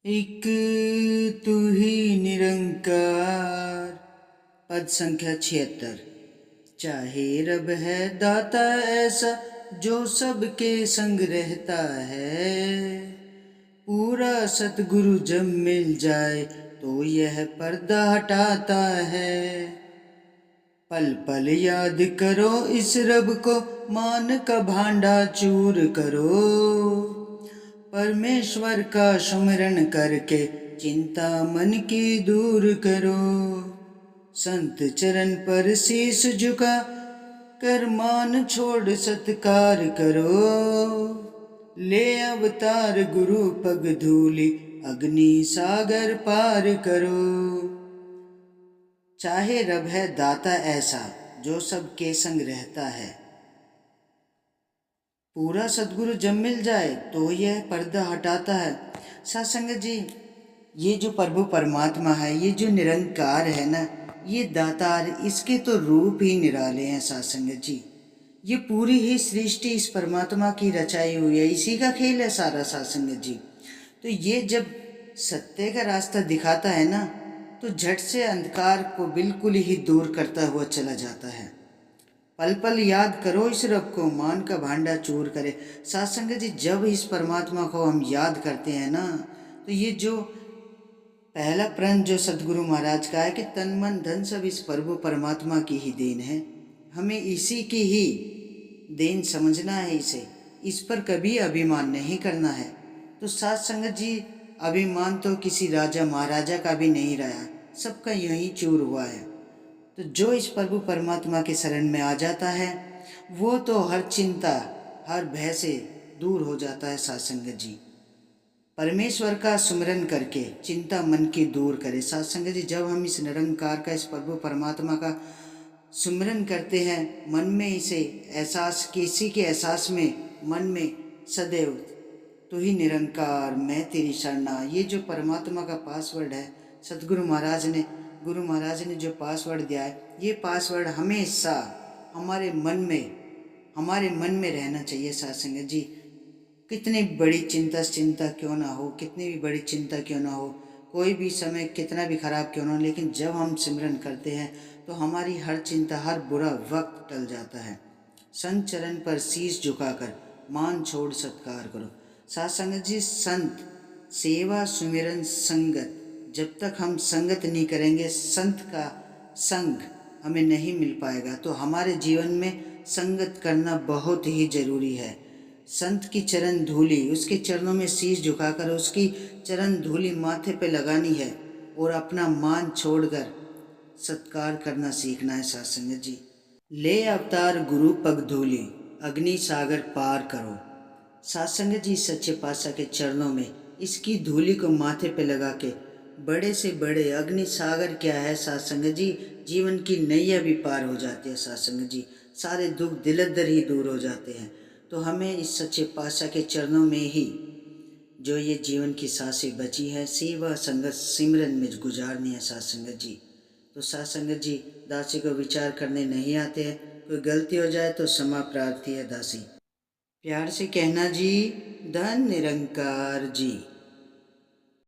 एक तू ही निरंकार। पद संख्या 76। चाहे रब है दाता ऐसा जो सबके संग रहता है। पूरा सतगुरु जब मिल जाए तो यह पर्दा हटाता है। पल पल याद करो इस रब को, मान का भांडा चूर करो। परमेश्वर का सुमिरन करके चिंता मन की दूर करो। संत चरण पर शीश झुका कर मान छोड़ सत्कार करो। ले अवतार गुरु पग धूलि अग्नि सागर पार करो। चाहे रब है दाता ऐसा जो सबके संग रहता है। पूरा सदगुरु जब मिल जाए तो यह पर्दा हटाता है। सत्संग जी, ये जो प्रभु परमात्मा है, ये जो निरंकार है ना, ये दातार, इसके तो रूप ही निराले हैं सत्संग जी। ये पूरी ही सृष्टि इस परमात्मा की रचाई हुई है, इसी का खेल है सारा सत्संग जी। तो ये जब सत्य का रास्ता दिखाता है ना, तो झट से अंधकार को बिल्कुल ही दूर करता हुआ चला जाता है। पल पल याद करो इस रब को, मान का भांडा चूर करे। सत्संग जी, जब इस परमात्मा को हम याद करते हैं ना, तो ये जो पहला प्रण जो सदगुरु महाराज का है कि तन मन धन सब इस प्रभु परमात्मा की ही देन है, हमें इसी की ही देन समझना है इसे, इस पर कभी अभिमान नहीं करना है। तो साथ संगत जी, अभिमान तो किसी राजा महाराजा का भी नहीं रहा, सबका यही चूर हुआ है। तो जो इस प्रभु परमात्मा के शरण में आ जाता है वो तो हर चिंता हर भय से दूर हो जाता है। साथ संगत जी, परमेश्वर का सुमिरन करके चिंता मन की दूर करे। साथ संगत जी, जब हम इस निरंकार का, इस प्रभु परमात्मा का सुमिरन करते हैं, मन में इसे एहसास, किसी के एहसास में मन में सदैव तू ही निरंकार मैं तेरी शरणा, ये जो परमात्मा का पासवर्ड है, सतगुरु महाराज ने, गुरु महाराज ने जो पासवर्ड दिया है, ये पासवर्ड हमेशा हमारे मन में रहना चाहिए। सत्संग जी, कितनी बड़ी चिंता क्यों ना हो, कितनी भी बड़ी चिंता क्यों ना हो, कोई भी समय कितना भी खराब क्यों ना हो, लेकिन जब हम सिमरन करते हैं तो हमारी हर चिंता, हर बुरा वक्त टल जाता है। संत चरण पर शीश झुकाकर मान छोड़ सत्कार करो। साथ संगत जी, संत सेवा सुमिरन संगत, जब तक हम संगत नहीं करेंगे, संत का संग हमें नहीं मिल पाएगा। तो हमारे जीवन में संगत करना बहुत ही जरूरी है। संत की चरण धूलि, उसके चरणों में शीश झुकाकर उसकी चरण धूलि माथे पे लगानी है और अपना मान छोड़कर सत्कार करना सीखना है। सत्संग जी, ले अवतार गुरु पग धूलि अग्नि सागर पार करो। सत्संग जी, सच्चे पातशाह के चरणों में इसकी धूलि को माथे पे लगा के बड़े से बड़े अग्नि सागर क्या है सत्संग जी, जीवन की नैया भी पार हो जाती है। सत्संग जी, सारे दुख दिलदर ही दूर हो जाते हैं। तो हमें इस सच्चे पातशाह के चरणों में ही जो ये जीवन की सांसें बची है, सेवा संगत सिमरन में गुजारनी है। सत्संग जी, तो सत्संग जी, दासी को विचार करने नहीं आते हैं, कोई गलती हो जाए तो क्षमा प्रार्थी है दासी। प्यार से कहना जी, धन निरंकार जी।